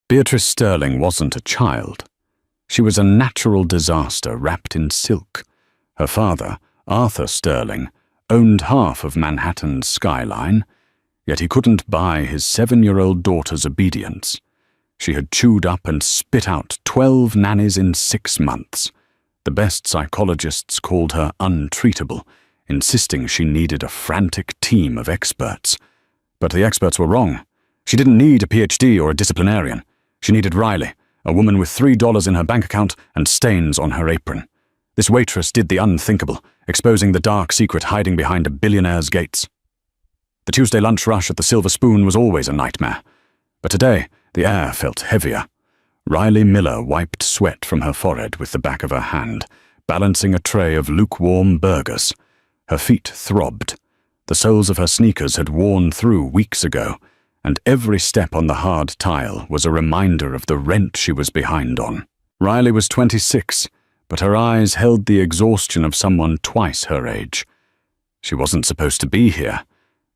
Beatrice Sterling wasn't a child. She was a natural disaster wrapped in silk. Her father, Arthur Sterling, owned half of Manhattan's skyline, yet he couldn't buy his 7-year-old daughter's obedience. She had chewed up and spit out 12 nannies in 6 months. The best psychologists called her untreatable, insisting she needed a frantic team of experts. But the experts were wrong. She didn't need a PhD or a disciplinarian. She needed Riley, a woman with $3 in her bank account and stains on her apron. This waitress did the unthinkable, exposing the dark secret hiding behind a billionaire's gates. The Tuesday lunch rush at the Silver Spoon was always a nightmare. But today, the air felt heavier. Riley Miller wiped sweat from her forehead with the back of her hand, balancing a tray of lukewarm burgers. Her feet throbbed. The soles of her sneakers had worn through weeks ago, and every step on the hard tile was a reminder of the rent she was behind on. Riley was 26, but her eyes held the exhaustion of someone twice her age. She wasn't supposed to be here.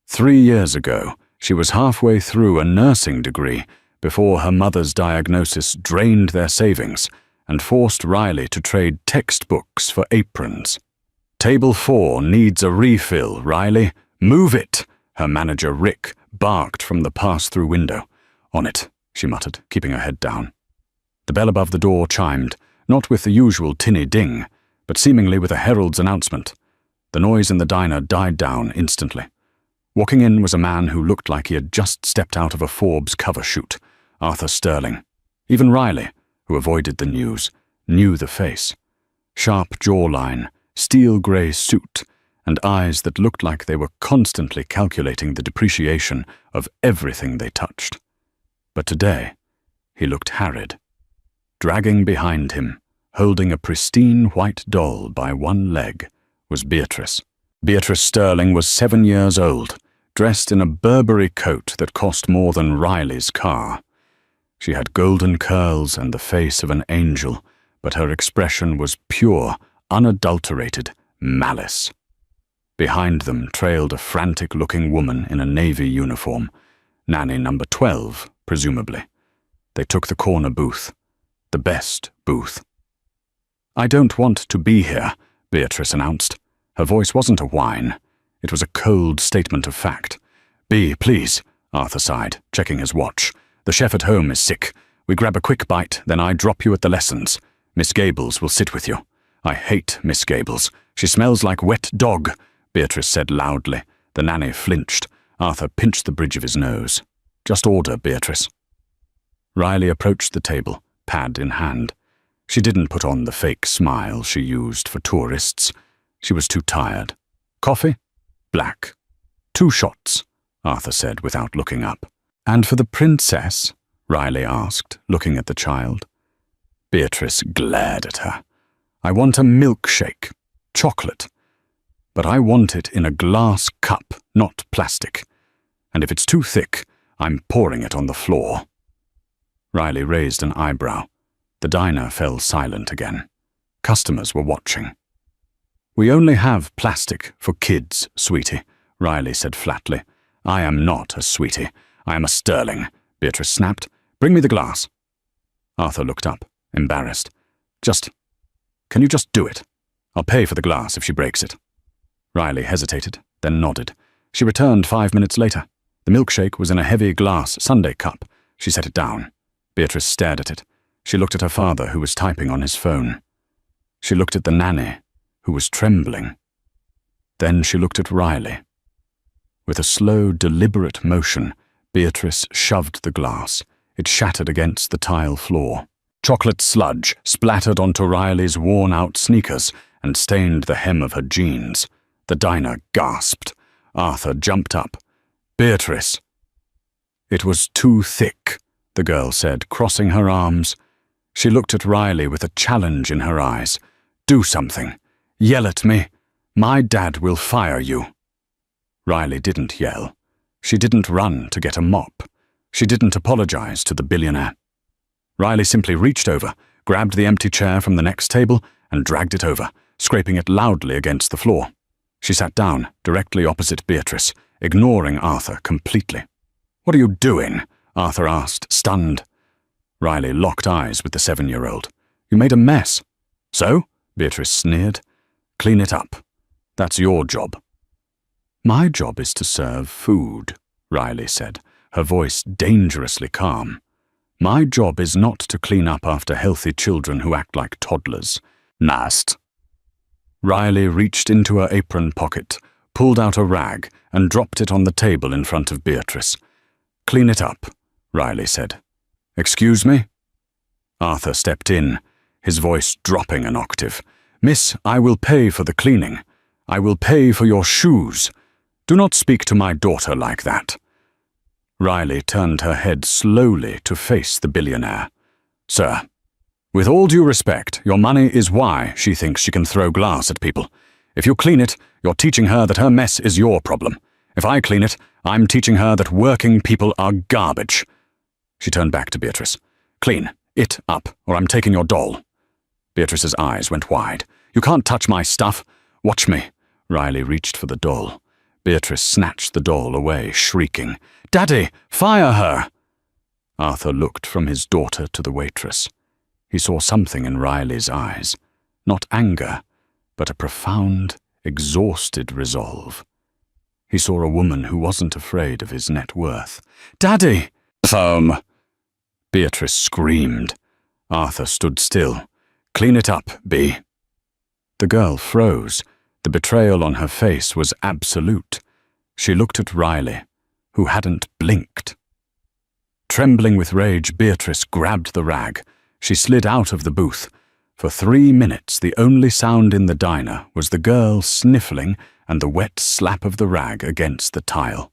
3 years ago, she was halfway through a nursing degree before her mother's diagnosis drained their savings and forced Riley to trade textbooks for aprons. "Table 4 needs a refill, Riley. Move it!" her manager, Rick, barked from the pass-through window. "On it," she muttered, keeping her head down. The bell above the door chimed, not with the usual tinny ding, but seemingly with a herald's announcement. The noise in the diner died down instantly. Walking in was a man who looked like he had just stepped out of a Forbes cover shoot, Arthur Sterling. Even Riley, who avoided the news, knew the face. Sharp jawline, steel-grey suit, and eyes that looked like they were constantly calculating the depreciation of everything they touched. But today, he looked harried. Dragging behind him, holding a pristine white doll by one leg, was Beatrice. Beatrice Sterling was 7 years old, dressed in a Burberry coat that cost more than Riley's car. She had golden curls and the face of an angel, but her expression was pure, unadulterated malice. Behind them trailed a frantic-looking woman in a navy uniform, nanny number 12, presumably. They took the corner booth, the best booth. "I don't want to be here," Beatrice announced. Her voice wasn't a whine. It was a cold statement of fact. "Bea, please," Arthur sighed, checking his watch. "The chef at home is sick. We grab a quick bite, then I drop you at the lessons. Miss Gables will sit with you." "I hate Miss Gables. She smells like wet dog," Beatrice said loudly. The nanny flinched. Arthur pinched the bridge of his nose. "Just order, Beatrice." Riley approached the table, pad in hand. She didn't put on the fake smile she used for tourists. She was too tired. "Coffee?" "Black." "2 shots," Arthur said without looking up. "And for the princess?" Riley asked, looking at the child. Beatrice glared at her. "I want a milkshake. Chocolate. But I want it in a glass cup, not plastic. And if it's too thick, I'm pouring it on the floor." Riley raised an eyebrow. The diner fell silent again. Customers were watching. "We only have plastic for kids, sweetie," Riley said flatly. "I am not a sweetie. I am a Sterling," Beatrice snapped. "Bring me the glass." Arthur looked up, embarrassed. Can you just do it? I'll pay for the glass if she breaks it." Riley hesitated, then nodded. She returned 5 minutes later. The milkshake was in a heavy glass sundae cup. She set it down. Beatrice stared at it. She looked at her father, who was typing on his phone. She looked at the nanny, who was trembling. Then she looked at Riley. With a slow, deliberate motion, Beatrice shoved the glass. It shattered against the tile floor. Chocolate sludge splattered onto Riley's worn-out sneakers and stained the hem of her jeans. The diner gasped. Arthur jumped up. "Beatrice!" "It was too thick," the girl said, crossing her arms. She looked at Riley with a challenge in her eyes. "Do something. Yell at me. My dad will fire you." Riley didn't yell. She didn't run to get a mop. She didn't apologize to the billionaire. Riley simply reached over, grabbed the empty chair from the next table, and dragged it over, scraping it loudly against the floor. She sat down, directly opposite Beatrice, ignoring Arthur completely. "What are you doing?" Arthur asked, stunned. Riley locked eyes with the 7-year-old. "You made a mess." "So?" Beatrice sneered. "Clean it up. That's your job." "My job is to serve food," Riley said, her voice dangerously calm. "My job is not to clean up after healthy children who act like toddlers." "Nast." Riley reached into her apron pocket, pulled out a rag, and dropped it on the table in front of Beatrice. "Clean it up," Riley said. "Excuse me?" Arthur stepped in, his voice dropping an octave. "Miss, I will pay for the cleaning. I will pay for your shoes. Do not speak to my daughter like that." Riley turned her head slowly to face the billionaire. "Sir, with all due respect, your money is why she thinks she can throw glass at people. If you clean it, you're teaching her that her mess is your problem. If I clean it, I'm teaching her that working people are garbage." She turned back to Beatrice. "Clean it up, or I'm taking your doll." Beatrice's eyes went wide. "You can't touch my stuff. Watch me." Riley reached for the doll. Beatrice snatched the doll away, shrieking, "Daddy, fire her!" Arthur looked from his daughter to the waitress. He saw something in Riley's eyes, not anger, but a profound, exhausted resolve. He saw a woman who wasn't afraid of his net worth. "Daddy!" "Foam!" Beatrice screamed. Arthur stood still. "Clean it up, Bea." The girl froze. The betrayal on her face was absolute. She looked at Riley, who hadn't blinked. Trembling with rage, Beatrice grabbed the rag. She slid out of the booth. For 3 minutes, the only sound in the diner was the girl sniffling and the wet slap of the rag against the tile.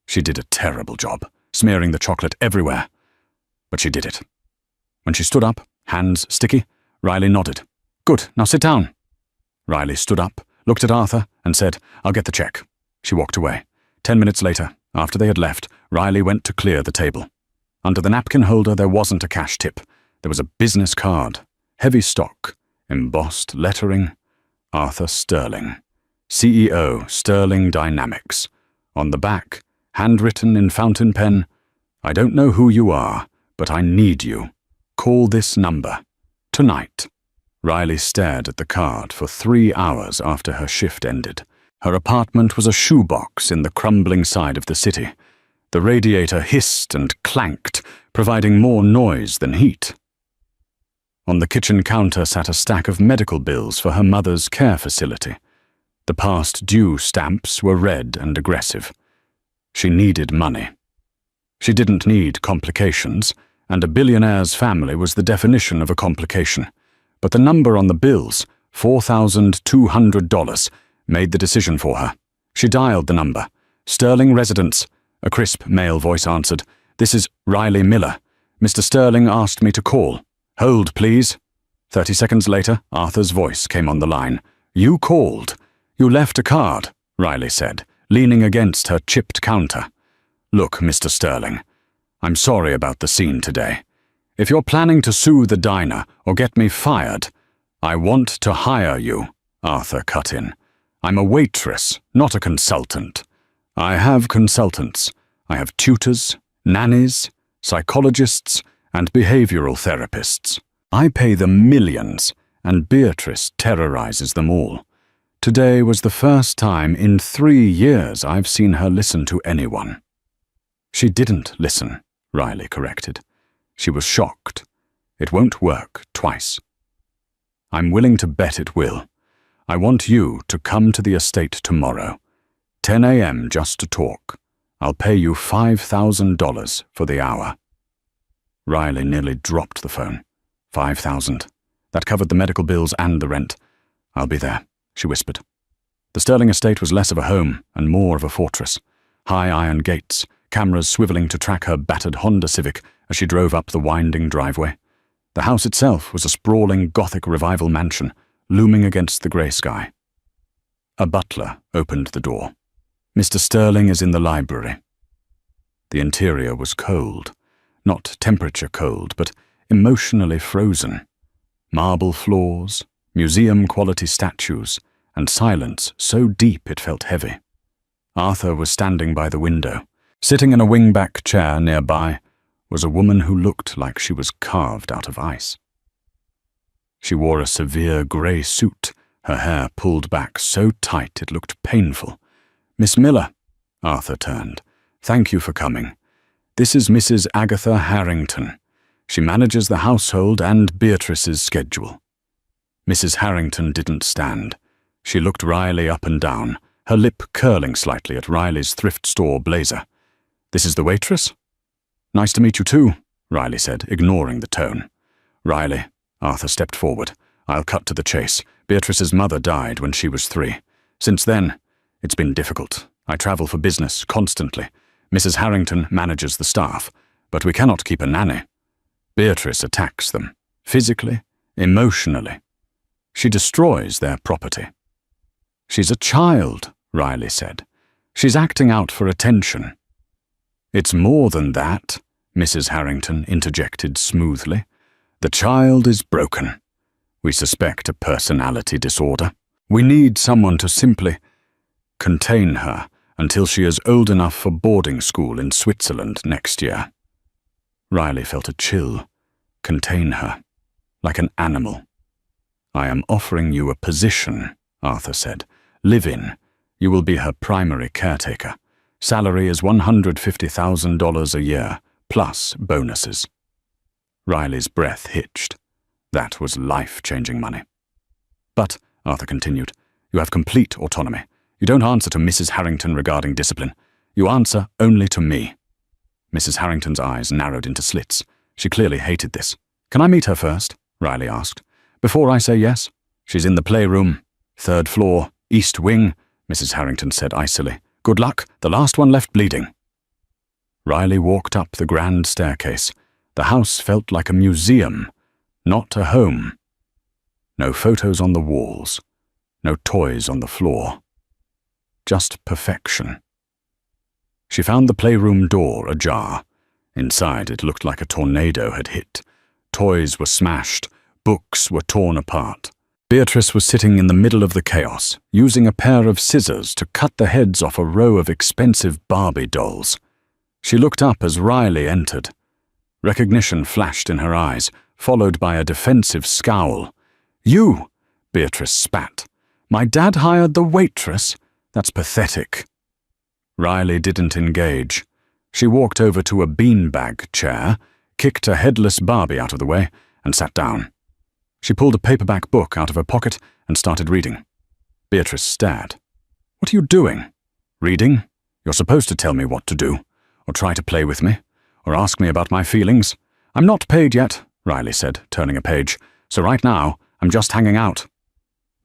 She did a terrible job, smearing the chocolate everywhere. But she did it. When she stood up, hands sticky, Riley nodded. "Good, now sit down." Riley stood up, looked at Arthur, and said, "I'll get the check." She walked away. 10 minutes later, after they had left, Riley went to clear the table. Under the napkin holder there wasn't a cash tip. There was a business card, heavy stock, embossed lettering, Arthur Sterling, CEO, Sterling Dynamics. On the back, handwritten in fountain pen, "I don't know who you are, but I need you. Call this number. Tonight." Riley stared at the card for 3 hours after her shift ended. Her apartment was a shoebox in the crumbling side of the city. The radiator hissed and clanked, providing more noise than heat. On the kitchen counter sat a stack of medical bills for her mother's care facility. The past due stamps were red and aggressive. She needed money. She didn't need complications, and a billionaire's family was the definition of a complication. But the number on the bills, $4,200, made the decision for her. She dialed the number. "Sterling Residence," a crisp male voice answered. "This is Riley Miller. Mr. Sterling asked me to call. Hold, please." 30 seconds later, Arthur's voice came on the line. "You called. You left a card," Riley said, leaning against her chipped counter. "Look, Mr. Sterling, I'm sorry about the scene today. If you're planning to sue the diner or get me fired, I want to hire you," Arthur cut in. "I'm a waitress, not a consultant. I have consultants. I have tutors, nannies, psychologists, and behavioral therapists. I pay them millions, and Beatrice terrorizes them all. Today was the first time in 3 years I've seen her listen to anyone." "She didn't listen," Riley corrected. She was shocked. "It won't work twice." "I'm willing to bet it will. I want you to come to the estate tomorrow. 10 a.m. just to talk. I'll pay you $5,000 for the hour." Riley nearly dropped the phone. 5,000. That covered the medical bills and the rent. "I'll be there," she whispered. The Sterling estate was less of a home and more of a fortress. High iron gates, cameras swiveling to track her battered Honda Civic as she drove up the winding driveway. The house itself was a sprawling Gothic revival mansion, looming against the grey sky. A butler opened the door. "Mr. Sterling is in the library." The interior was cold. Not temperature cold, but emotionally frozen. Marble floors, museum-quality statues, and silence so deep it felt heavy. Arthur was standing by the window, sitting in a wing-back chair nearby, was a woman who looked like she was carved out of ice. She wore a severe grey suit, her hair pulled back so tight it looked painful. "Miss Miller," Arthur turned. "Thank you for coming. This is Mrs. Agatha Harrington. She manages the household and Beatrice's schedule." Mrs. Harrington didn't stand. She looked Riley up and down, her lip curling slightly at Riley's thrift store blazer. "This is the waitress?" "Nice to meet you too," Riley said, ignoring the tone. "Riley," Arthur stepped forward. "I'll cut to the chase. Beatrice's mother died when she was 3. Since then, it's been difficult. I travel for business constantly. Mrs. Harrington manages the staff, but we cannot keep a nanny. Beatrice attacks them, physically, emotionally. She destroys their property." "She's a child," Riley said. "She's acting out for attention." "It's more than that," Mrs. Harrington interjected smoothly. "The child is broken. We suspect a personality disorder. We need someone to simply contain her until she is old enough for boarding school in Switzerland next year." Riley felt a chill. Contain her, like an animal. "I am offering you a position," Arthur said. "Live in. You will be her primary caretaker. Salary is $150,000 a year, plus bonuses." Riley's breath hitched. That was life-changing money. "But," Arthur continued, "you have complete autonomy. You don't answer to Mrs. Harrington regarding discipline. You answer only to me." Mrs. Harrington's eyes narrowed into slits. She clearly hated this. "Can I meet her first?" Riley asked. "Before I say yes?" "She's in the playroom. 3rd floor, east wing," Mrs. Harrington said icily. "Good luck, the last one left bleeding." Riley walked up the grand staircase. The house felt like a museum, not a home. No photos on the walls, no toys on the floor. Just perfection. She found the playroom door ajar. Inside, it looked like a tornado had hit. Toys were smashed, books were torn apart. Beatrice was sitting in the middle of the chaos, using a pair of scissors to cut the heads off a row of expensive Barbie dolls. She looked up as Riley entered. Recognition flashed in her eyes, followed by a defensive scowl. "You!" Beatrice spat. "My dad hired the waitress? That's pathetic." Riley didn't engage. She walked over to a beanbag chair, kicked a headless Barbie out of the way, and sat down. She pulled a paperback book out of her pocket and started reading. Beatrice stared. "What are you doing?" "Reading? You're supposed to tell me what to do, or try to play with me, or ask me about my feelings. I'm not paid yet," Riley said, turning a page, "so right now, I'm just hanging out."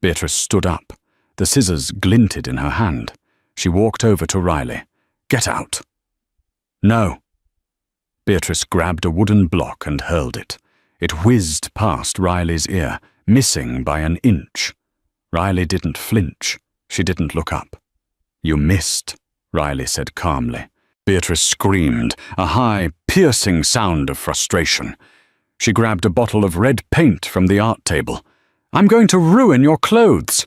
Beatrice stood up. The scissors glinted in her hand. She walked over to Riley. "Get out." "No." Beatrice grabbed a wooden block and hurled it. It whizzed past Riley's ear, missing by an inch. Riley didn't flinch. She didn't look up. "You missed," Riley said calmly. Beatrice screamed, a high, piercing sound of frustration. She grabbed a bottle of red paint from the art table. "I'm going to ruin your clothes.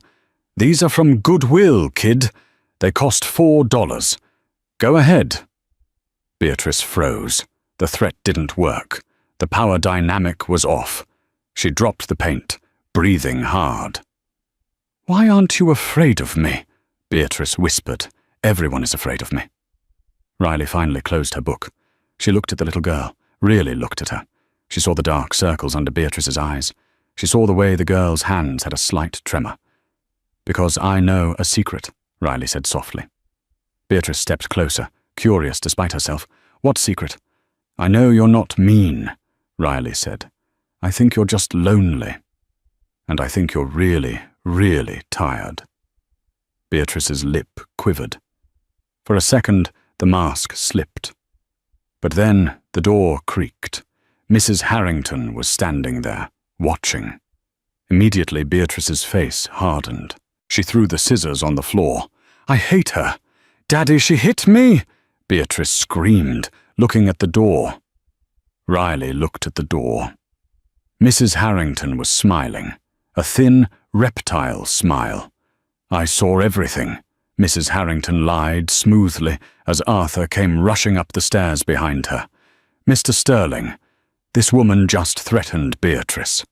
These are from Goodwill, kid. They cost $4. Go ahead." Beatrice froze. The threat didn't work. The power dynamic was off. She dropped the paint, breathing hard. "Why aren't you afraid of me?" Beatrice whispered. "Everyone is afraid of me." Riley finally closed her book. She looked at the little girl, really looked at her. She saw the dark circles under Beatrice's eyes. She saw the way the girl's hands had a slight tremor. "Because I know a secret," Riley said softly. Beatrice stepped closer, curious despite herself. "What secret?" "I know you're not mean," Riley said. "I think you're just lonely. And I think you're really, really tired." Beatrice's lip quivered. For a second, the mask slipped. But then the door creaked. Mrs. Harrington was standing there, watching. Immediately, Beatrice's face hardened. She threw the scissors on the floor. "I hate her. Daddy, she hit me!" Beatrice screamed, looking at the door. Riley looked at the door. Mrs. Harrington was smiling, a thin, reptile smile. "I saw everything," Mrs. Harrington lied smoothly as Arthur came rushing up the stairs behind her. "Mr. Sterling, this woman just threatened Beatrice."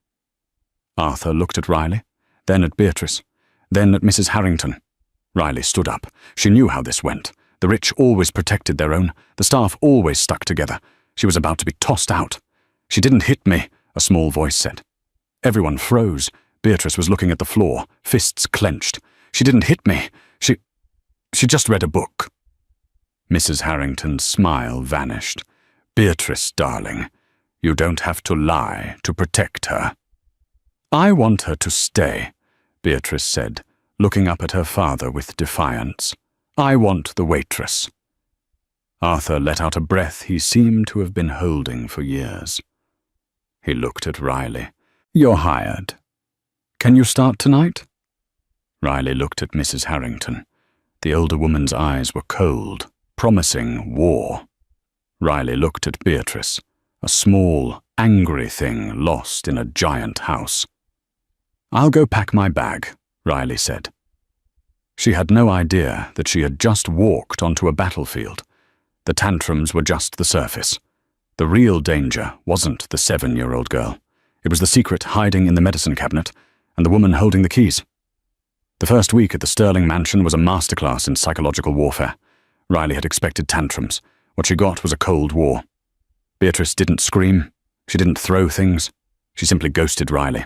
Arthur looked at Riley, then at Beatrice, then at Mrs. Harrington. Riley stood up. She knew how this went. The rich always protected their own. The staff always stuck together. She was about to be tossed out. "She didn't hit me," a small voice said. Everyone froze. Beatrice was looking at the floor, fists clenched. "She didn't hit me. She just read a book." Mrs. Harrington's smile vanished. "Beatrice, darling, you don't have to lie to protect her." "I want her to stay," Beatrice said, looking up at her father with defiance. "I want the waitress." Arthur let out a breath he seemed to have been holding for years. He looked at Riley. "You're hired. Can you start tonight?" Riley looked at Mrs. Harrington. The older woman's eyes were cold, promising war. Riley looked at Beatrice, a small, angry thing lost in a giant house. "I'll go pack my bag," Riley said. She had no idea that she had just walked onto a battlefield. The tantrums were just the surface. The real danger wasn't the 7-year-old girl. It was the secret hiding in the medicine cabinet and the woman holding the keys. The first week at the Sterling mansion was a masterclass in psychological warfare. Riley had expected tantrums. What she got was a cold war. Beatrice didn't scream. She didn't throw things. She simply ghosted Riley.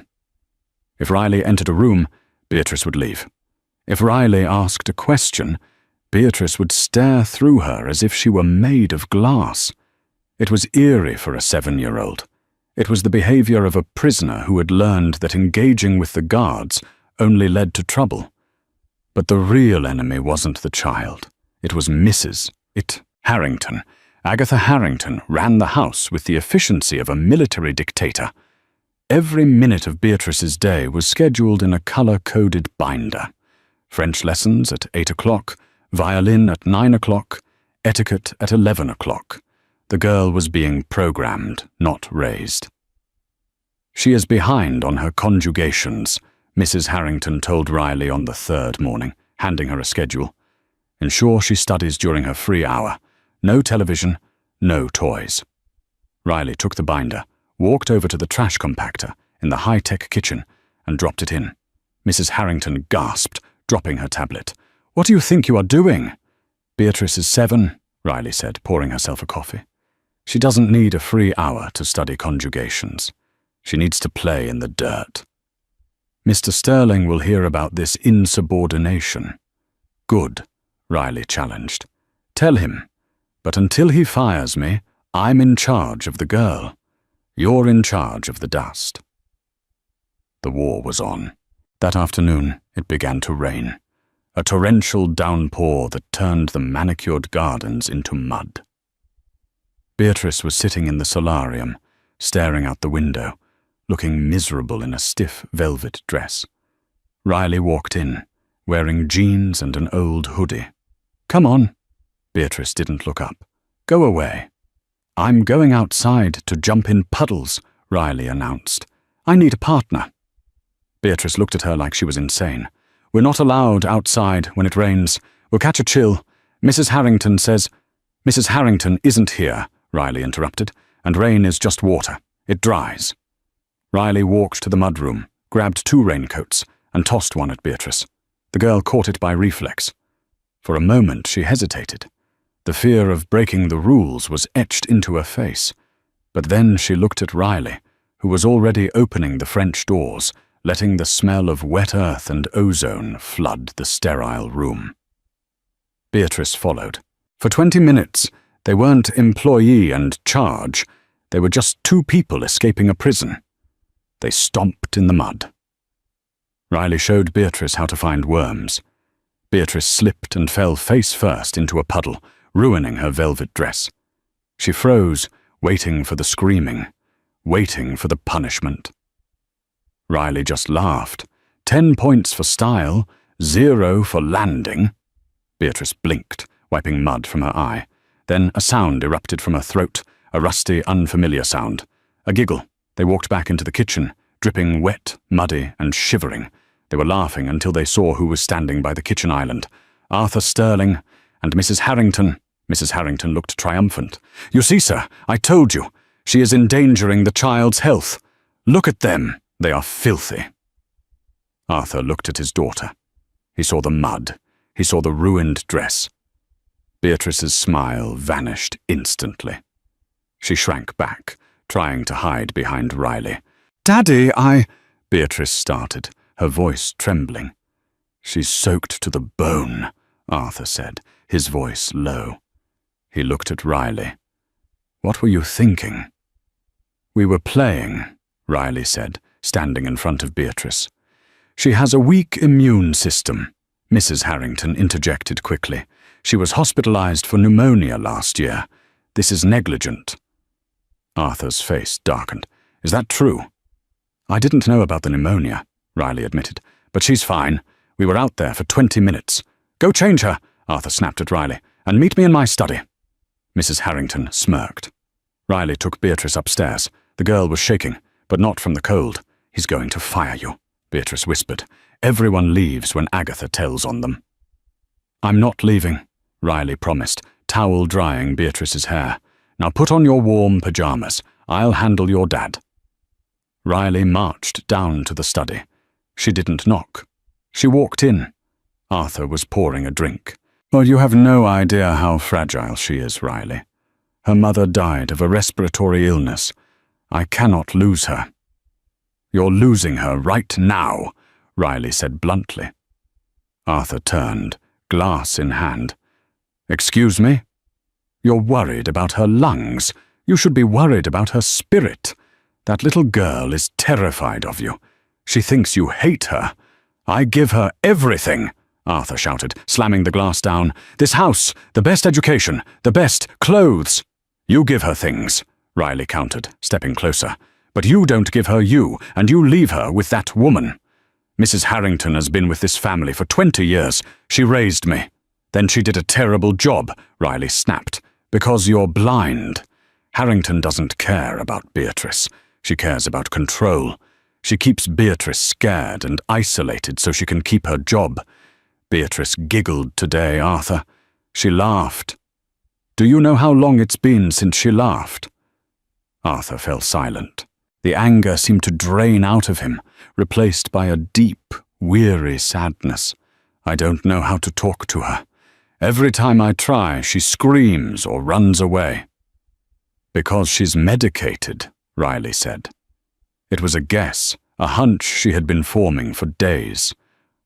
If Riley entered a room, Beatrice would leave. If Riley asked a question, Beatrice would stare through her as if she were made of glass. It was eerie for a 7-year-old. It was the behavior of a prisoner who had learned that engaging with the guards only led to trouble. But the real enemy wasn't the child. It was Harrington. Agatha Harrington ran the house with the efficiency of a military dictator. Every minute of Beatrice's day was scheduled in a color-coded binder. French lessons at 8 o'clock, violin at 9 o'clock, etiquette at 11 o'clock. The girl was being programmed, not raised. "She is behind on her conjugations," Mrs. Harrington told Riley on the 3rd morning, handing her a schedule. "Ensure she studies during her free hour. No television, no toys." Riley took the binder, walked over to the trash compactor in the high-tech kitchen, and dropped it in. Mrs. Harrington gasped, dropping her tablet. "What do you think you are doing?" "Beatrice is 7, Riley said, pouring herself a coffee. "She doesn't need a free hour to study conjugations. She needs to play in the dirt." "Mr. Sterling will hear about this insubordination." "Good," Riley challenged. "Tell him. But until he fires me, I'm in charge of the girl. You're in charge of the dust." The war was on. That afternoon, it began to rain. A torrential downpour that turned the manicured gardens into mud. Beatrice was sitting in the solarium, staring out the window, looking miserable in a stiff velvet dress. Riley walked in, wearing jeans and an old hoodie. "Come on." Beatrice didn't look up. "Go away." "I'm going outside to jump in puddles," Riley announced. "I need a partner." Beatrice looked at her like she was insane. "We're not allowed outside when it rains. We'll catch a chill. Mrs. Harrington says—" "Mrs. Harrington isn't here," Riley interrupted, "and rain is just water. It dries." Riley walked to the mudroom, grabbed 2 raincoats, and tossed one at Beatrice. The girl caught it by reflex. For a moment she hesitated. The fear of breaking the rules was etched into her face. But then she looked at Riley, who was already opening the French doors, letting the smell of wet earth and ozone flood the sterile room. Beatrice followed. For 20 minutes, they weren't employee and charge. They were just 2 people escaping a prison. They stomped in the mud. Riley showed Beatrice how to find worms. Beatrice slipped and fell face first into a puddle, ruining her velvet dress. She froze, waiting for the screaming, waiting for the punishment. Riley just laughed. 10 points for style, 0 for landing. Beatrice blinked, wiping mud from her eye. Then a sound erupted from her throat, a rusty, unfamiliar sound. A giggle. They walked back into the kitchen, dripping wet, muddy, and shivering. They were laughing until they saw who was standing by the kitchen island. Arthur Sterling and Mrs. Harrington, Mrs. Harrington looked triumphant. "You see, sir, I told you. She is endangering the child's health. Look at them. They are filthy." Arthur looked at his daughter. He saw the mud. He saw the ruined dress. Beatrice's smile vanished instantly. She shrank back, trying to hide behind Riley. "Daddy, Beatrice started, her voice trembling. "She's soaked to the bone," Arthur said, his voice low. He looked at Riley. "What were you thinking?" "We were playing," Riley said, standing in front of Beatrice. "She has a weak immune system," Mrs. Harrington interjected quickly. "She was hospitalized for pneumonia last year. This is negligent." Arthur's face darkened. "Is that true?" "I didn't know about the pneumonia," Riley admitted, "but she's fine. We were out there for 20 minutes. "Go change her," Arthur snapped at Riley, "and meet me in my study." Mrs. Harrington smirked. Riley took Beatrice upstairs. The girl was shaking, but not from the cold. "He's going to fire you," Beatrice whispered. "Everyone leaves when Agatha tells on them." "I'm not leaving," Riley promised, towel drying Beatrice's hair. "Now put on your warm pajamas. I'll handle your dad." Riley marched down to the study. She didn't knock. She walked in. Arthur was pouring a drink. "Well, you have no idea how fragile she is, Riley. Her mother died of a respiratory illness. I cannot lose her." "You're losing her right now," Riley said bluntly. Arthur turned, glass in hand. "Excuse me? You're worried about her lungs. You should be worried about her spirit. That little girl is terrified of you. She thinks you hate her. I give her everything," Arthur shouted, slamming the glass down. "This house, the best education, the best clothes." "You give her things," Riley countered, stepping closer. "But you don't give her you, and you leave her with that woman. Mrs. Harrington has been with this family for 20 years. She raised me." "Then she did a terrible job," Riley snapped, "because you're blind. Harrington doesn't care about Beatrice. She cares about control. She keeps Beatrice scared and isolated so she can keep her job. Beatrice giggled today, Arthur. She laughed. Do you know how long it's been since she laughed?" Arthur fell silent. The anger seemed to drain out of him, replaced by a deep, weary sadness. "I don't know how to talk to her. Every time I try, she screams or runs away." "Because she's medicated," Riley said. It was a guess, a hunch she had been forming for days.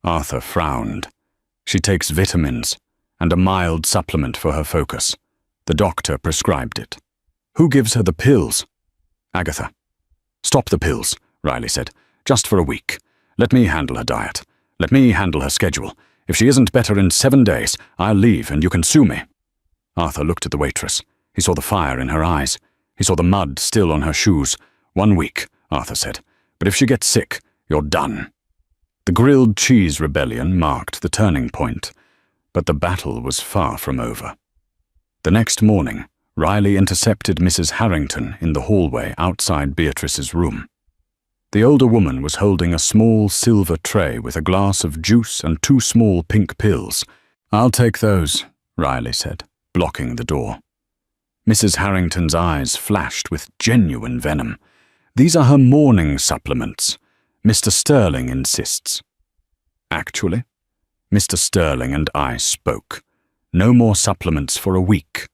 Arthur frowned. "She takes vitamins and a mild supplement for her focus. The doctor prescribed it." "Who gives her the pills?" "Agatha." "Stop the pills," Riley said. "Just for a week. Let me handle her diet. Let me handle her schedule. If she isn't better in 7 days, I'll leave and you can sue me." Arthur looked at the waitress. He saw the fire in her eyes. He saw the mud still on her shoes. "1 week," Arthur said. "But if she gets sick, you're done." The grilled cheese rebellion marked the turning point, but the battle was far from over. The next morning, Riley intercepted Mrs. Harrington in the hallway outside Beatrice's room. The older woman was holding a small silver tray with a glass of juice and 2 small pink pills. "I'll take those," Riley said, blocking the door. Mrs. Harrington's eyes flashed with genuine venom. "These are her morning supplements. Mr. Sterling insists." "Actually, Mr. Sterling and I spoke. No more supplements for a week."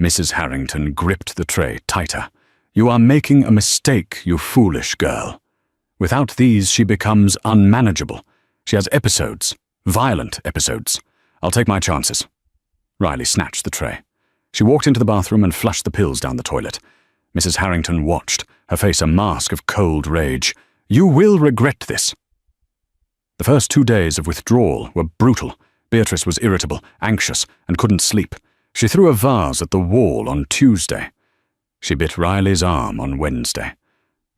Mrs. Harrington gripped the tray tighter. "You are making a mistake, you foolish girl. Without these, she becomes unmanageable. She has episodes, violent episodes. I'll take my chances." Riley snatched the tray. She walked into the bathroom and flushed the pills down the toilet. Mrs. Harrington watched, her face a mask of cold rage. "You will regret this." The first 2 days of withdrawal were brutal. Beatrice was irritable, anxious, and couldn't sleep. She threw a vase at the wall on Tuesday. She bit Riley's arm on Wednesday.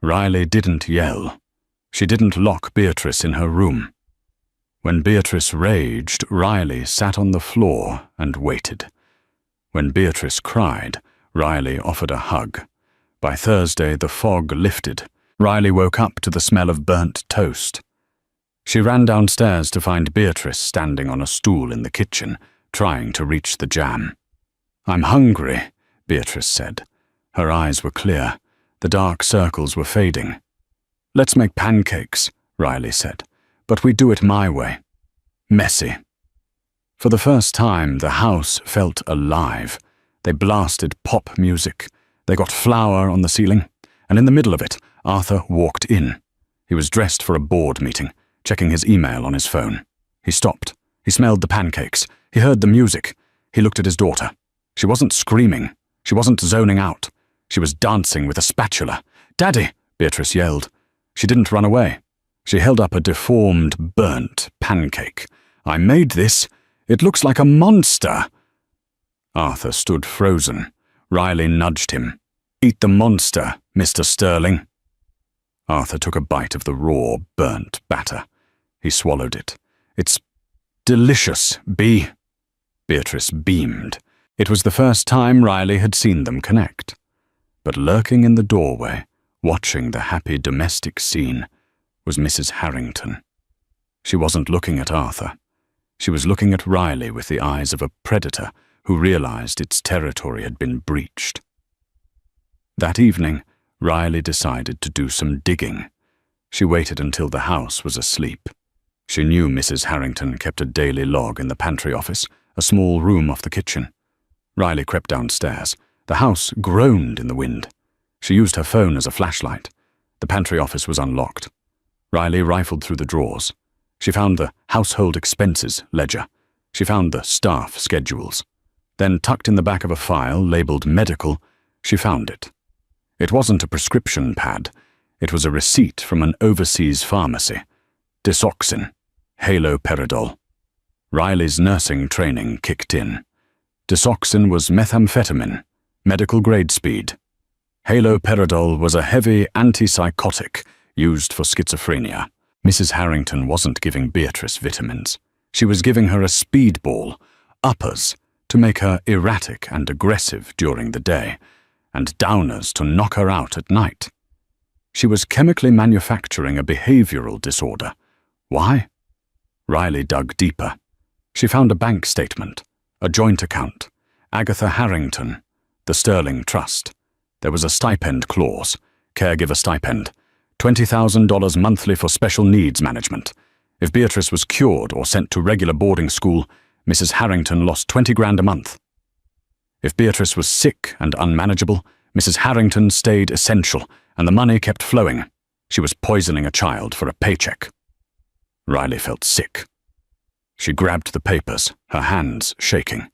Riley didn't yell. She didn't lock Beatrice in her room. When Beatrice raged, Riley sat on the floor and waited. When Beatrice cried, Riley offered a hug. By Thursday, the fog lifted. Riley woke up to the smell of burnt toast. She ran downstairs to find Beatrice standing on a stool in the kitchen, trying to reach the jam. "I'm hungry," Beatrice said. Her eyes were clear. The dark circles were fading. "Let's make pancakes," Riley said, "but we do it my way. Messy." For the first time, the house felt alive. They blasted pop music. They got flour on the ceiling, and in the middle of it, Arthur walked in. He was dressed for a board meeting, checking his email on his phone. He stopped. He smelled the pancakes. He heard the music. He looked at his daughter. She wasn't screaming. She wasn't zoning out. She was dancing with a spatula. "Daddy!" Beatrice yelled. She didn't run away. She held up a deformed, burnt pancake. "I made this. It looks like a monster." Arthur stood frozen. Riley nudged him. "Eat the monster, Mr. Sterling." Arthur took a bite of the raw, burnt batter. He swallowed it. "It's delicious, Bea." Beatrice beamed. It was the first time Riley had seen them connect. But lurking in the doorway, watching the happy domestic scene, was Mrs. Harrington. She wasn't looking at Arthur. She was looking at Riley with the eyes of a predator who realized its territory had been breached. That evening, Riley decided to do some digging. She waited until the house was asleep. She knew Mrs. Harrington kept a daily log in the pantry office, a small room off the kitchen. Riley crept downstairs. The house groaned in the wind. She used her phone as a flashlight. The pantry office was unlocked. Riley rifled through the drawers. She found the household expenses ledger. She found the staff schedules. Then, tucked in the back of a file labeled medical, she found it. It wasn't a prescription pad. It was a receipt from an overseas pharmacy. Disoxin, haloperidol. Riley's nursing training kicked in. Disoxin was methamphetamine, medical grade speed. Haloperidol was a heavy antipsychotic used for schizophrenia. Mrs. Harrington wasn't giving Beatrice vitamins. She was giving her a speedball, uppers, to make her erratic and aggressive during the day, and downers to knock her out at night. She was chemically manufacturing a behavioral disorder. Why? Riley dug deeper. She found a bank statement, a joint account, Agatha Harrington, the Sterling Trust. There was a stipend clause, caregiver stipend, $20,000 monthly for special needs management. If Beatrice was cured or sent to regular boarding school, Mrs. Harrington lost $20,000 a month. If Beatrice was sick and unmanageable, Mrs. Harrington stayed essential, and the money kept flowing. She was poisoning a child for a paycheck. Riley felt sick. She grabbed the papers, her hands shaking.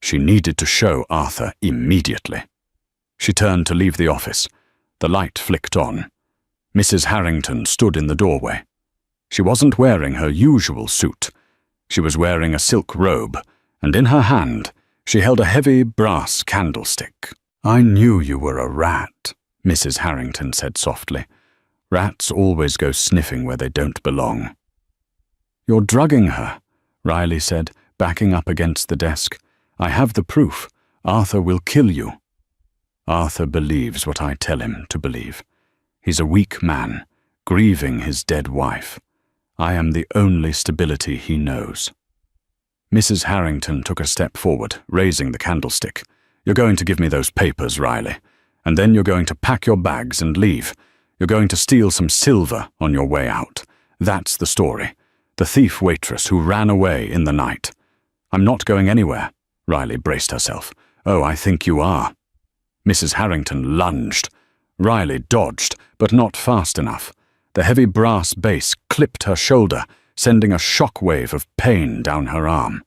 She needed to show Arthur immediately. She turned to leave the office. The light flicked on. Mrs. Harrington stood in the doorway. She wasn't wearing her usual suit. She was wearing a silk robe, and in her hand, she held a heavy brass candlestick. "I knew you were a rat," Mrs. Harrington said softly. "Rats always go sniffing where they don't belong." "You're drugging her," Riley said, backing up against the desk. "I have the proof. Arthur will kill you." "Arthur believes what I tell him to believe. He's a weak man, grieving his dead wife. I am the only stability he knows." Mrs. Harrington took a step forward, raising the candlestick. "You're going to give me those papers, Riley, and then you're going to pack your bags and leave. You're going to steal some silver on your way out. That's the story. The thief waitress who ran away in the night." "I'm not going anywhere." Riley braced herself. "Oh, I think you are." Mrs. Harrington lunged. Riley dodged, but not fast enough. The heavy brass base clipped her shoulder, sending a shockwave of pain down her arm.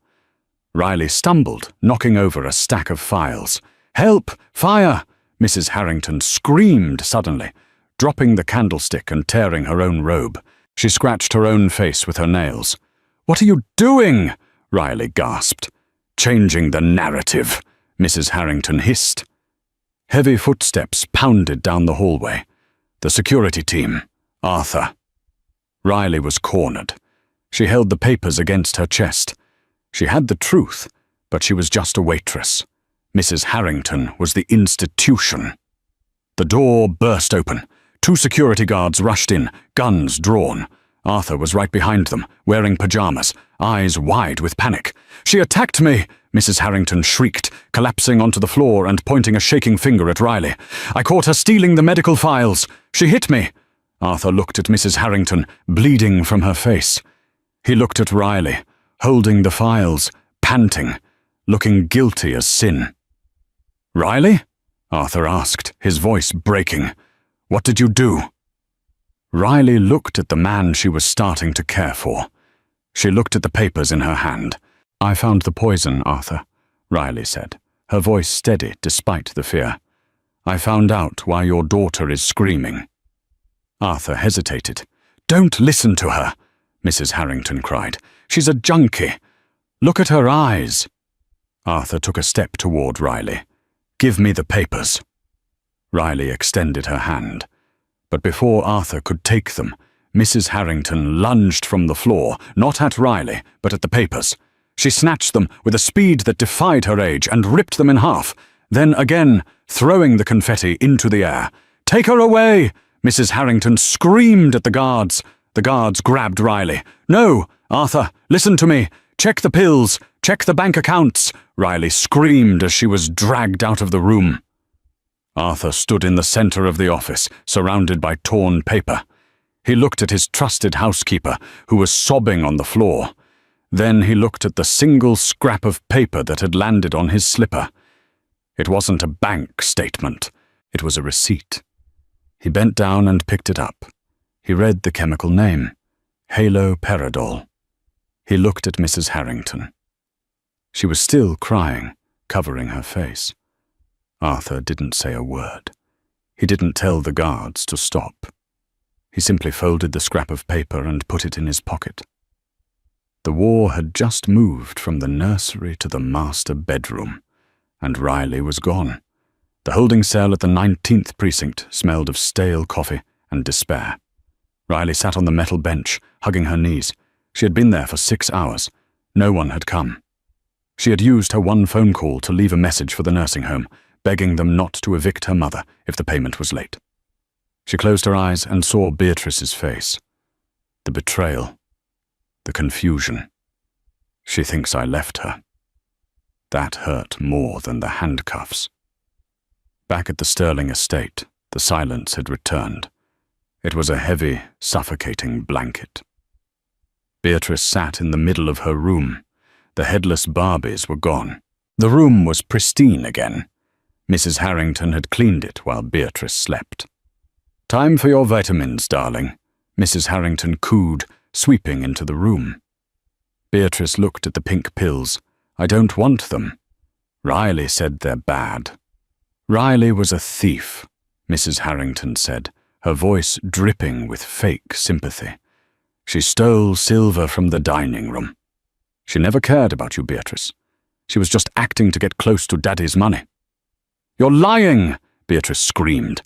Riley stumbled, knocking over a stack of files. "Help! Fire!" Mrs. Harrington screamed suddenly, dropping the candlestick and tearing her own robe. She scratched her own face with her nails. "What are you doing?" Riley gasped. "Changing the narrative," Mrs. Harrington hissed. Heavy footsteps pounded down the hallway. The security team. Arthur. Riley was cornered. She held the papers against her chest. She had the truth, but she was just a waitress. Mrs. Harrington was the institution. The door burst open. 2 security guards rushed in, guns drawn. Arthur was right behind them, wearing pajamas, eyes wide with panic. "She attacked me!" Mrs. Harrington shrieked, collapsing onto the floor and pointing a shaking finger at Riley. "I caught her stealing the medical files. She hit me." Arthur looked at Mrs. Harrington, bleeding from her face. He looked at Riley, holding the files, panting, looking guilty as sin. "Riley?" Arthur asked, his voice breaking. "What did you do?" Riley looked at the man she was starting to care for. She looked at the papers in her hand. "I found the poison, Arthur," Riley said, her voice steady despite the fear. "I found out why your daughter is screaming." Arthur hesitated. "Don't listen to her," Mrs. Harrington cried. "She's a junkie. Look at her eyes." Arthur took a step toward Riley. "Give me the papers." Riley extended her hand. But before Arthur could take them, Mrs. Harrington lunged from the floor, not at Riley, but at the papers. She snatched them with a speed that defied her age and ripped them in half, then again, throwing the confetti into the air. "Take her away!" Mrs. Harrington screamed at the guards. The guards grabbed Riley. "No, Arthur, listen to me. Check the pills. Check the bank accounts," Riley screamed as she was dragged out of the room. Arthur stood in the center of the office, surrounded by torn paper. He looked at his trusted housekeeper, who was sobbing on the floor. Then he looked at the single scrap of paper that had landed on his slipper. It wasn't a bank statement. It was a receipt. He bent down and picked it up. He read the chemical name, haloperidol. He looked at Mrs. Harrington. She was still crying, covering her face. Arthur didn't say a word. He didn't tell the guards to stop. He simply folded the scrap of paper and put it in his pocket. The war had just moved from the nursery to the master bedroom, and Riley was gone. The holding cell at the 19th precinct smelled of stale coffee and despair. Riley sat on the metal bench, hugging her knees. She had been there for 6 hours. No one had come. She had used her one phone call to leave a message for the nursing home, begging them not to evict her mother if the payment was late. She closed her eyes and saw Beatrice's face. The betrayal. The confusion. She thinks I left her. That hurt more than the handcuffs. Back at the Sterling estate, the silence had returned. It was a heavy, suffocating blanket. Beatrice sat in the middle of her room. The headless Barbies were gone. The room was pristine again. Mrs. Harrington had cleaned it while Beatrice slept. "Time for your vitamins, darling," Mrs. Harrington cooed, sweeping into the room. Beatrice looked at the pink pills. "I don't want them." "Riley said they're bad." "Riley was a thief," Mrs. Harrington said, her voice dripping with fake sympathy. "She stole silver from the dining room. She never cared about you, Beatrice. She was just acting to get close to Daddy's money." "You're lying!" Beatrice screamed.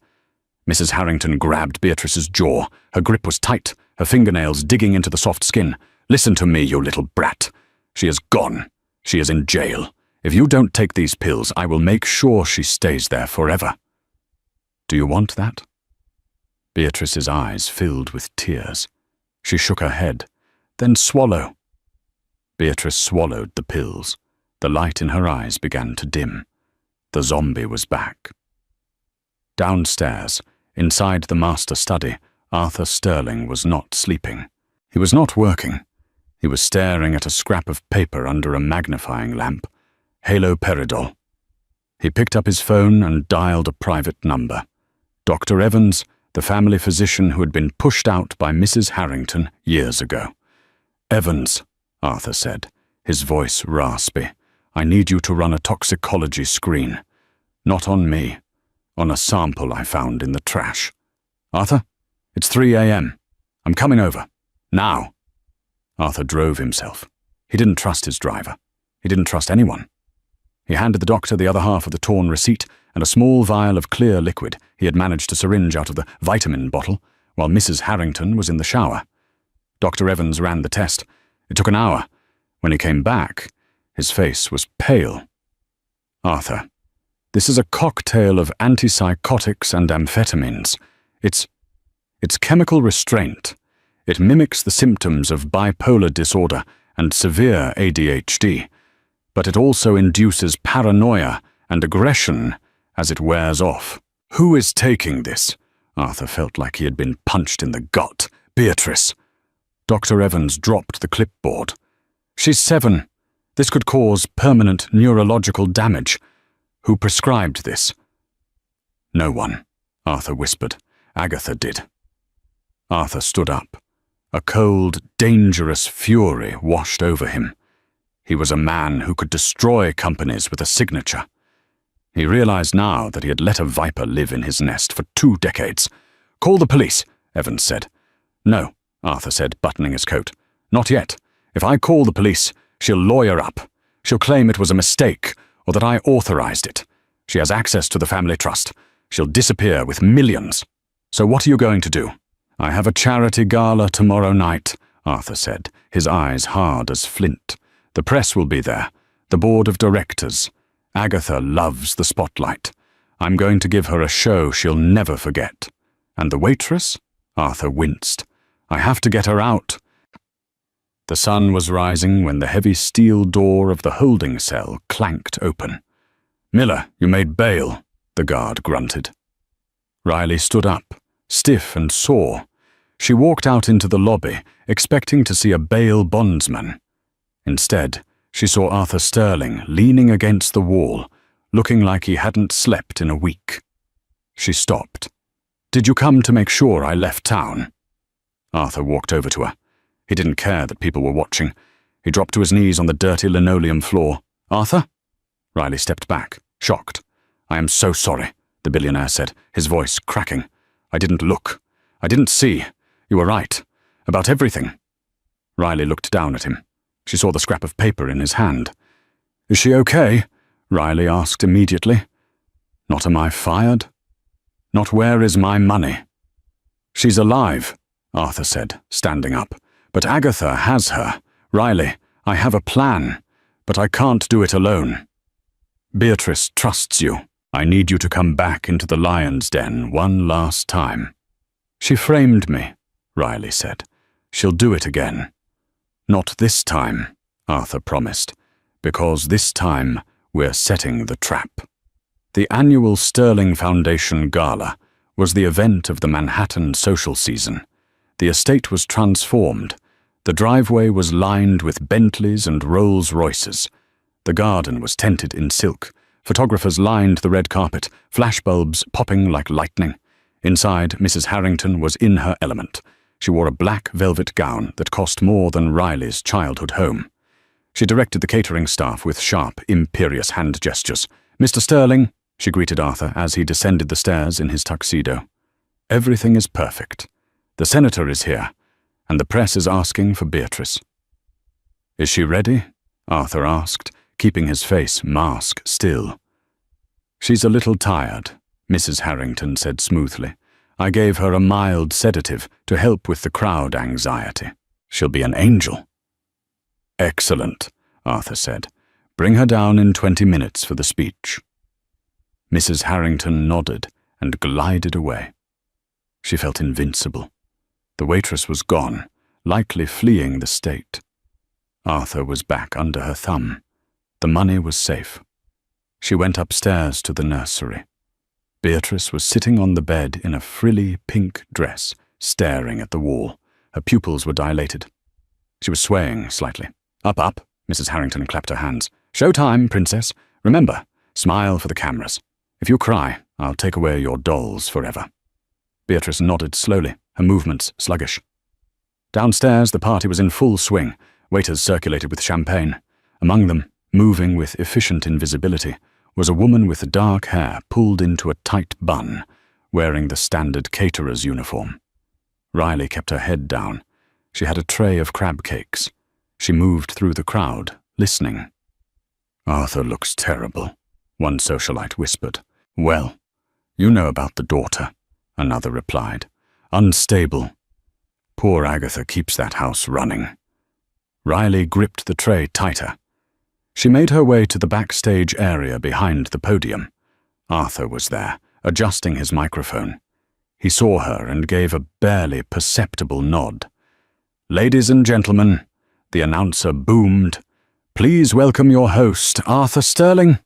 Mrs. Harrington grabbed Beatrice's jaw. Her grip was tight, her fingernails digging into the soft skin. "Listen to me, you little brat. She is gone. She is in jail. If you don't take these pills, I will make sure she stays there forever." "Do you want that?" Beatrice's eyes filled with tears. She shook her head. "Then swallow." Beatrice swallowed the pills. The light in her eyes began to dim. The zombie was back. Downstairs, inside the master study, Arthur Sterling was not sleeping. He was not working. He was staring at a scrap of paper under a magnifying lamp. Haloperidol. He picked up his phone and dialed a private number. Dr. Evans, the family physician who had been pushed out by Mrs. Harrington years ago. "Evans," Arthur said, his voice raspy, "I need you to run a toxicology screen. Not on me. On a sample I found in the trash. Arthur, it's 3 a.m. I'm coming over. Now." Arthur drove himself. He didn't trust his driver. He didn't trust anyone. He handed the doctor the other half of the torn receipt and a small vial of clear liquid he had managed to syringe out of the vitamin bottle while Mrs. Harrington was in the shower. Dr. Evans ran the test. It took an hour. When he came back, his face was pale. "Arthur, this is a cocktail of antipsychotics and amphetamines. It's chemical restraint. It mimics the symptoms of bipolar disorder and severe ADHD. but it also induces paranoia and aggression as it wears off. Who is taking this? Arthur felt like he had been punched in the gut. Beatrice. Dr. Evans dropped the clipboard. She's 7. This could cause permanent neurological damage. Who prescribed this? No one, Arthur whispered. Agatha did. Arthur stood up. A cold, dangerous fury washed over him. He was a man who could destroy companies with a signature. He realized now that he had let a viper live in his nest for 2 decades. Call the police, Evans said. No, Arthur said, buttoning his coat. Not yet. If I call the police, she'll lawyer up. She'll claim it was a mistake, or that I authorized it. She has access to the family trust. She'll disappear with millions. So what are you going to do? I have a charity gala tomorrow night, Arthur said, his eyes hard as flint. The press will be there, the board of directors. Agatha loves the spotlight. I'm going to give her a show she'll never forget. And the waitress? Arthur winced. I have to get her out. The sun was rising when the heavy steel door of the holding cell clanked open. Miller, you made bail, the guard grunted. Riley stood up, stiff and sore. She walked out into the lobby, expecting to see a bail bondsman. Instead, she saw Arthur Sterling leaning against the wall, looking like he hadn't slept in a week. She stopped. Did you come to make sure I left town? Arthur walked over to her. He didn't care that people were watching. He dropped to his knees on the dirty linoleum floor. Arthur? Riley stepped back, shocked. I am so sorry, the billionaire said, his voice cracking. I didn't look. I didn't see. You were right. About everything. Riley looked down at him. She saw the scrap of paper in his hand. Is she okay? Riley asked immediately. Not am I fired? Not where is my money? She's alive, Arthur said, standing up. But Agatha has her. Riley, I have a plan, but I can't do it alone. Beatrice trusts you. I need you to come back into the lion's den one last time. She framed me, Riley said. She'll do it again. Not this time, Arthur promised, because this time we're setting the trap. The annual Sterling Foundation Gala was the event of the Manhattan social season. The estate was transformed. The driveway was lined with Bentleys and Rolls-Royces. The garden was tented in silk. Photographers lined the red carpet, flashbulbs popping like lightning. Inside, Mrs. Harrington was in her element. She wore a black velvet gown that cost more than Riley's childhood home. She directed the catering staff with sharp, imperious hand gestures. Mr. Sterling, she greeted Arthur as he descended the stairs in his tuxedo. Everything is perfect. The senator is here, and the press is asking for Beatrice. Is she ready? Arthur asked, keeping his face mask still. She's a little tired, Mrs. Harrington said smoothly. I gave her a mild sedative to help with the crowd anxiety. She'll be an angel. Excellent, Arthur said. Bring her down in 20 minutes for the speech. Mrs. Harrington nodded and glided away. She felt invincible. The waitress was gone, likely fleeing the state. Arthur was back under her thumb. The money was safe. She went upstairs to the nursery. Beatrice was sitting on the bed in a frilly pink dress, staring at the wall. Her pupils were dilated. She was swaying slightly. Up, up, Mrs. Harrington clapped her hands. Show time, princess. Remember, smile for the cameras. If you cry, I'll take away your dolls forever. Beatrice nodded slowly, her movements sluggish. Downstairs, the party was in full swing. Waiters circulated with champagne. Among them, moving with efficient invisibility, was a woman with dark hair pulled into a tight bun, wearing the standard caterer's uniform. Riley kept her head down. She had a tray of crab cakes. She moved through the crowd, listening. Arthur looks terrible, one socialite whispered. Well, you know about the daughter, another replied. Unstable. Poor Agatha keeps that house running. Riley gripped the tray tighter. She made her way to the backstage area behind the podium. Arthur was there, adjusting his microphone. He saw her and gave a barely perceptible nod. Ladies and gentlemen, the announcer boomed, Please welcome your host, Arthur Sterling."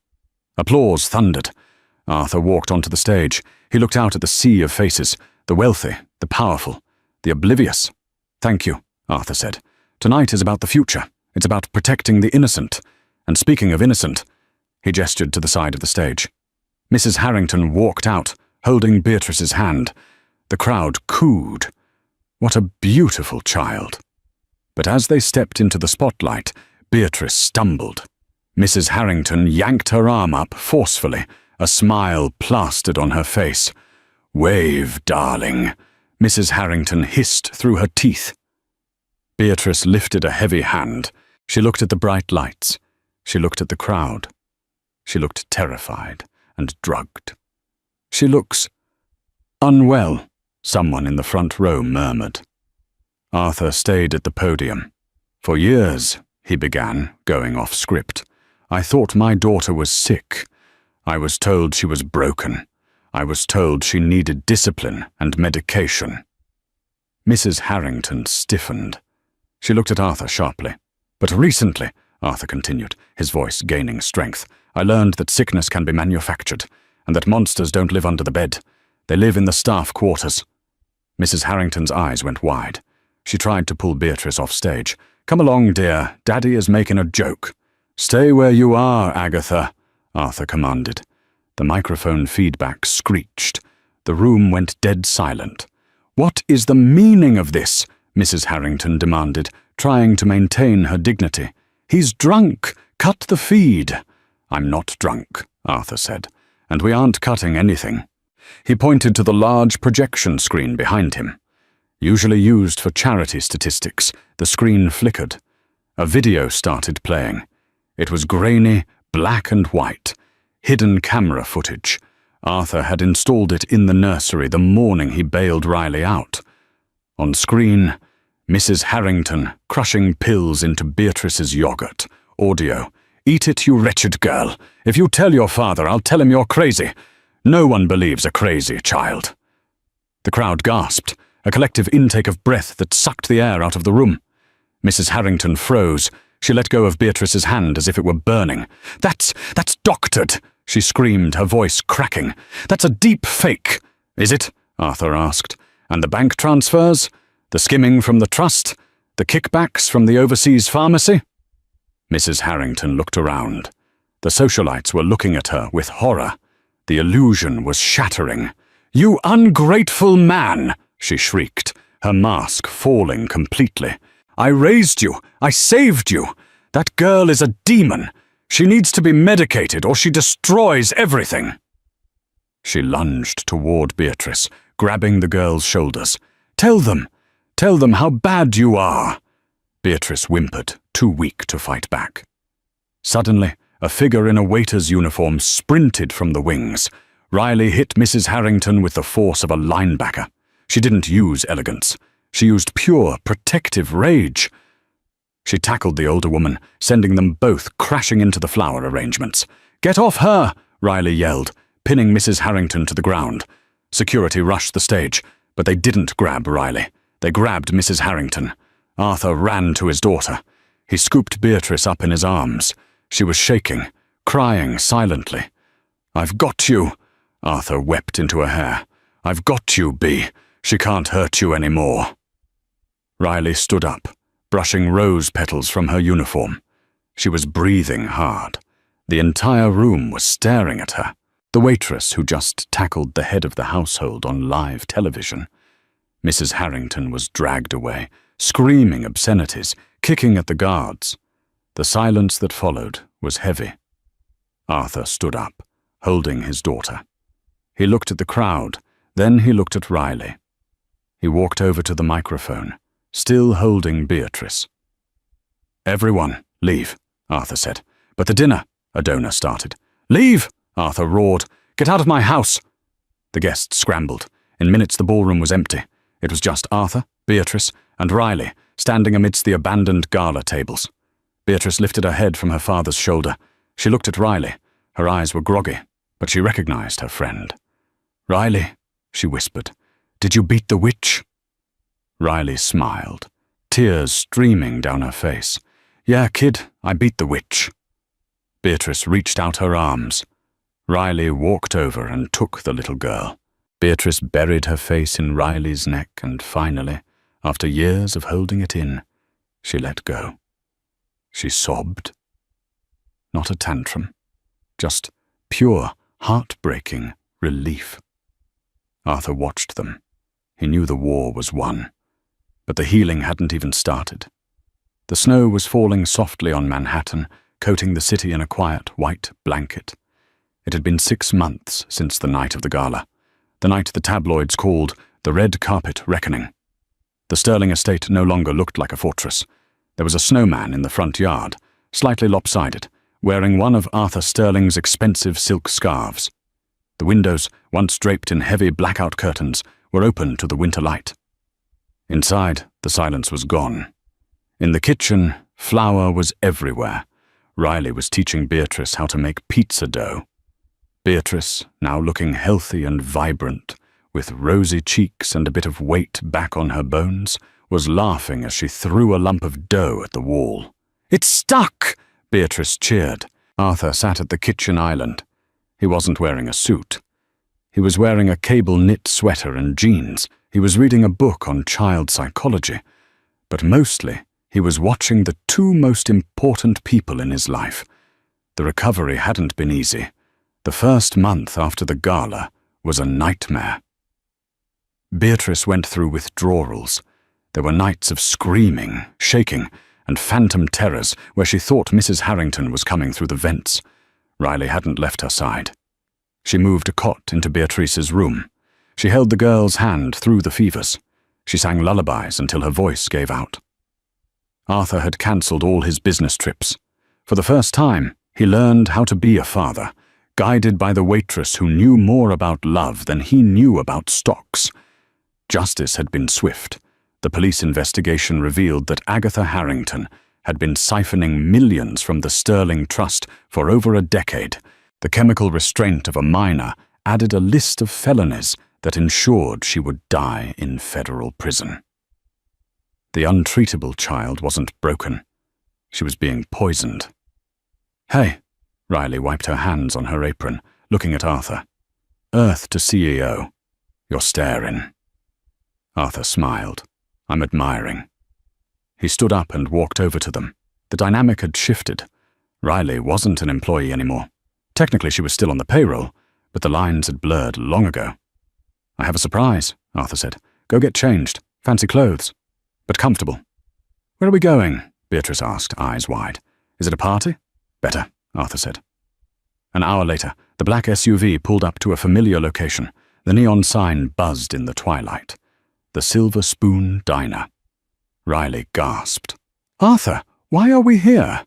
Applause thundered. Arthur walked onto the stage. He looked out at the sea of faces, the wealthy, the powerful, the oblivious. "Thank you," Arthur said. "Tonight is about the future. It's about protecting the innocent. And speaking of innocent," he gestured to the side of the stage. Mrs. Harrington walked out, holding Beatrice's hand. The crowd cooed. What a beautiful child. But as they stepped into the spotlight, Beatrice stumbled. Mrs. Harrington yanked her arm up forcefully, a smile plastered on her face. "Wave, darling," Mrs. Harrington hissed through her teeth. Beatrice lifted a heavy hand. She looked at the bright lights. She looked at the crowd. She looked terrified and drugged. "She looks unwell," someone in the front row murmured. Arthur stayed at the podium. "For years," he began, going off script, "I thought my daughter was sick. I was told she was broken. I was told she needed discipline and medication." Mrs. Harrington stiffened. She looked at Arthur sharply. "But recently," Arthur continued, his voice gaining strength, "I learned that sickness can be manufactured, and that monsters don't live under the bed. They live in the staff quarters." Mrs. Harrington's eyes went wide. She tried to pull Beatrice off stage. "Come along, dear. Daddy is making a joke." "Stay where you are, Agatha," Arthur commanded. The microphone feedback screeched. The room went dead silent. "What is the meaning of this?" Mrs. Harrington demanded, trying to maintain her dignity. "He's drunk. Cut the feed." "I'm not drunk," Arthur said, "and we aren't cutting anything." He pointed to the large projection screen behind him. Usually used for charity statistics, the screen flickered. A video started playing. It was grainy, black and white, hidden camera footage. Arthur had installed it in the nursery the morning he bailed Riley out. On screen, Mrs. Harrington crushing pills into Beatrice's yogurt. Audio: "Eat it, you wretched girl. If you tell your father, I'll tell him you're crazy. No one believes a crazy child." The crowd gasped, a collective intake of breath that sucked the air out of the room. Mrs. Harrington froze. She let go of Beatrice's hand as if it were burning. That's doctored," she screamed, her voice cracking. "That's a deep fake." "Is it?" Arthur asked. "And the bank transfers? The skimming from the trust? The kickbacks from the overseas pharmacy?" Mrs. Harrington looked around. The socialites were looking at her with horror. The illusion was shattering. "You ungrateful man!" she shrieked, her mask falling completely. "I raised you. I saved you. That girl is a demon. She needs to be medicated or she destroys everything." She lunged toward Beatrice, grabbing the girl's shoulders. Tell them how bad you are." Beatrice whimpered, too weak to fight back. Suddenly, a figure in a waiter's uniform sprinted from the wings. Riley hit Mrs. Harrington with the force of a linebacker. She didn't use elegance. She used pure, protective rage. She tackled the older woman, sending them both crashing into the flower arrangements. "Get off her!" Riley yelled, pinning Mrs. Harrington to the ground. Security rushed the stage, but they didn't grab Riley. They grabbed Mrs. Harrington. Arthur ran to his daughter. He scooped Beatrice up in his arms. She was shaking, crying silently. "I've got you," Arthur wept into her hair. "I've got you, Bea. She can't hurt you anymore." Riley stood up, brushing rose petals from her uniform. She was breathing hard. The entire room was staring at her. The waitress who just tackled the head of the household on live television. Mrs. Harrington was dragged away, screaming obscenities, kicking at the guards. The silence that followed was heavy. Arthur stood up, holding his daughter. He looked at the crowd, then he looked at Riley. He walked over to the microphone, still holding Beatrice. "Everyone, leave," Arthur said. "But the dinner," a donor started. "Leave!" Arthur roared. "Get out of my house!" The guests scrambled. In minutes the ballroom was empty. It was just Arthur, Beatrice, and Riley, standing amidst the abandoned gala tables. Beatrice lifted her head from her father's shoulder. She looked at Riley. Her eyes were groggy, but she recognized her friend. "Riley," she whispered, "did you beat the witch?" Riley smiled, tears streaming down her face. Yeah, kid, I beat the witch. Beatrice reached out her arms. Riley walked over and took the little girl. Beatrice buried her face in Riley's neck and finally, after years of holding it in, she let go. She sobbed. Not a tantrum, just pure, heartbreaking relief. Arthur watched them. He knew the war was won, but the healing hadn't even started. The snow was falling softly on Manhattan, coating the city in a quiet white blanket. It had been 6 months since the night of the gala, the night the tabloids called the red carpet reckoning. The Sterling estate no longer looked like a fortress. There was a snowman in the front yard, slightly lopsided, wearing one of Arthur Sterling's expensive silk scarves. The windows, once draped in heavy blackout curtains, were open to the winter light. Inside, the silence was gone. In the kitchen, flour was everywhere. Riley was teaching Beatrice how to make pizza dough. Beatrice, now looking healthy and vibrant, with rosy cheeks and a bit of weight back on her bones, was laughing as she threw a lump of dough at the wall. "It's stuck!" Beatrice cheered. Arthur sat at the kitchen island. He wasn't wearing a suit. He was wearing a cable-knit sweater and jeans. He was reading a book on child psychology. But mostly, he was watching the 2 most important people in his life. The recovery hadn't been easy. The first month after the gala was a nightmare. Beatrice went through withdrawals. There were nights of screaming, shaking, and phantom terrors where she thought Mrs. Harrington was coming through the vents. Riley hadn't left her side. She moved a cot into Beatrice's room. She held the girl's hand through the fevers. She sang lullabies until her voice gave out. Arthur had cancelled all his business trips. For the first time, he learned how to be a father, guided by the waitress who knew more about love than he knew about stocks. Justice had been swift. The police investigation revealed that Agatha Harrington had been siphoning millions from the Sterling Trust for over a decade. The chemical restraint of a minor added a list of felonies that ensured she would die in federal prison. The untreatable child wasn't broken. She was being poisoned. "Hey," Riley wiped her hands on her apron, looking at Arthur. "Earth to CEO. You're staring." Arthur smiled. "I'm admiring." He stood up and walked over to them. The dynamic had shifted. Riley wasn't an employee anymore. Technically, she was still on the payroll, but the lines had blurred long ago. "I have a surprise," Arthur said. "Go get changed. Fancy clothes. But comfortable." "Where are we going?" Beatrice asked, eyes wide. "Is it a party?" "Better," Arthur said. An hour later, the black SUV pulled up to a familiar location. The neon sign buzzed in the twilight. The Silver Spoon Diner. Riley gasped. "Arthur, why are we here?"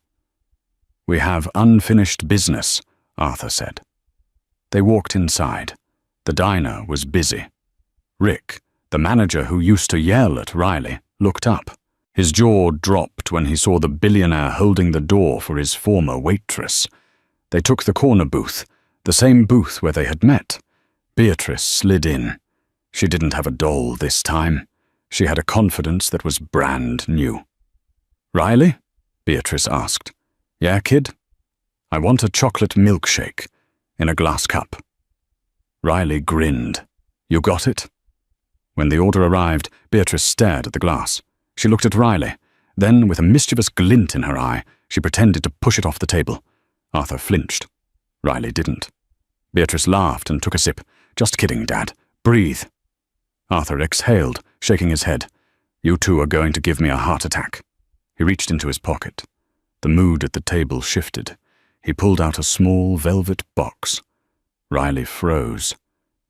"We have unfinished business," Arthur said. They walked inside. The diner was busy. Rick, the manager who used to yell at Riley, looked up. His jaw dropped when he saw the billionaire holding the door for his former waitress. They took the corner booth, the same booth where they had met. Beatrice slid in. She didn't have a doll this time. She had a confidence that was brand new. "Riley?" Beatrice asked. "Yeah, kid?" "I want a chocolate milkshake in a glass cup." Riley grinned. "You got it?" When the order arrived, Beatrice stared at the glass. She looked at Riley. Then, with a mischievous glint in her eye, she pretended to push it off the table. Arthur flinched. Riley didn't. Beatrice laughed and took a sip. "Just kidding, Dad. Breathe." Arthur exhaled, shaking his head. "You two are going to give me a heart attack." He reached into his pocket. The mood at the table shifted. He pulled out a small velvet box. Riley froze.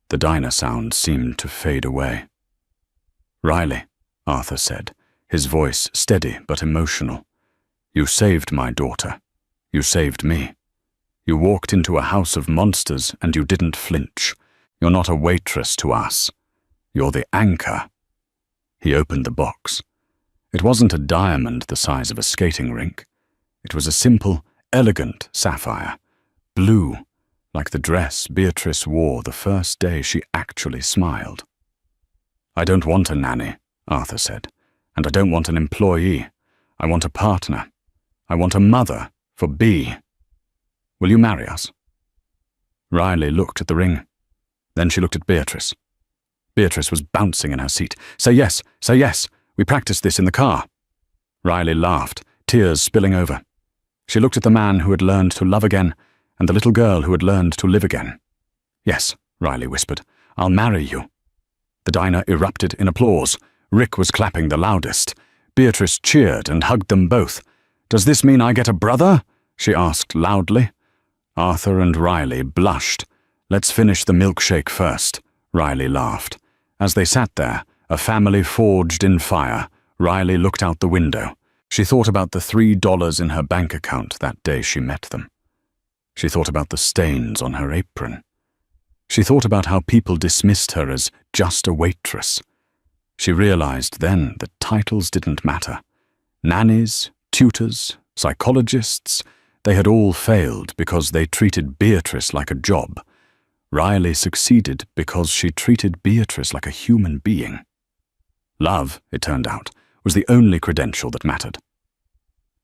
The diner sound seemed to fade away. "Riley," Arthur said, his voice steady but emotional. "You saved my daughter. You saved me. You walked into a house of monsters and you didn't flinch. You're not a waitress to us. You're the anchor." He opened the box. It wasn't a diamond the size of a skating rink. It was a simple, elegant sapphire, blue, like the dress Beatrice wore the first day she actually smiled. "I don't want a nanny," Arthur said, "and I don't want an employee. I want a partner. I want a mother for B. Will you marry us?" Riley looked at the ring. Then she looked at Beatrice. Beatrice was bouncing in her seat. "Say yes, say yes. We practiced this in the car." Riley laughed, tears spilling over. She looked at the man who had learned to love again and the little girl who had learned to live again. "Yes," Riley whispered. "I'll marry you." The diner erupted in applause. Rick was clapping the loudest. Beatrice cheered and hugged them both. "Does this mean I get a brother?" she asked loudly. Arthur and Riley blushed. "Let's finish the milkshake first," Riley laughed. As they sat there, a family forged in fire, Riley looked out the window. She thought about the $3 in her bank account that day she met them. She thought about the stains on her apron. She thought about how people dismissed her as just a waitress. She realized then that titles didn't matter. Nannies, tutors, psychologists, they had all failed because they treated Beatrice like a job. Riley succeeded because she treated Beatrice like a human being. Love, it turned out, was the only credential that mattered.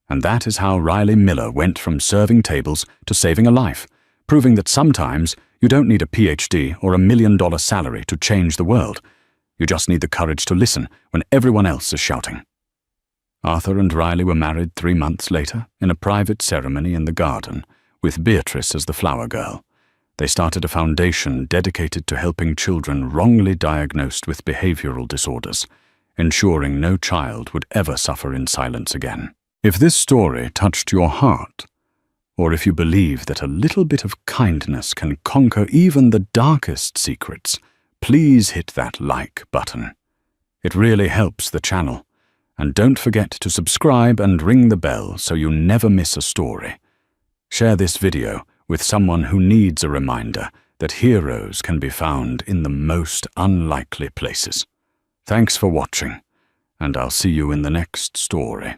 And that is how Riley Miller went from serving tables to saving a life, proving that sometimes you don't need a PhD or $1 million salary to change the world. You just need the courage to listen when everyone else is shouting. Arthur and Riley were married 3 months later in a private ceremony in the garden, with Beatrice as the flower girl. They started a foundation dedicated to helping children wrongly diagnosed with behavioral disorders, ensuring no child would ever suffer in silence again. If this story touched your heart, or if you believe that a little bit of kindness can conquer even the darkest secrets, please hit that like button. It really helps the channel. And don't forget to subscribe and ring the bell so you never miss a story. Share this video with someone who needs a reminder that heroes can be found in the most unlikely places. Thanks for watching, and I'll see you in the next story.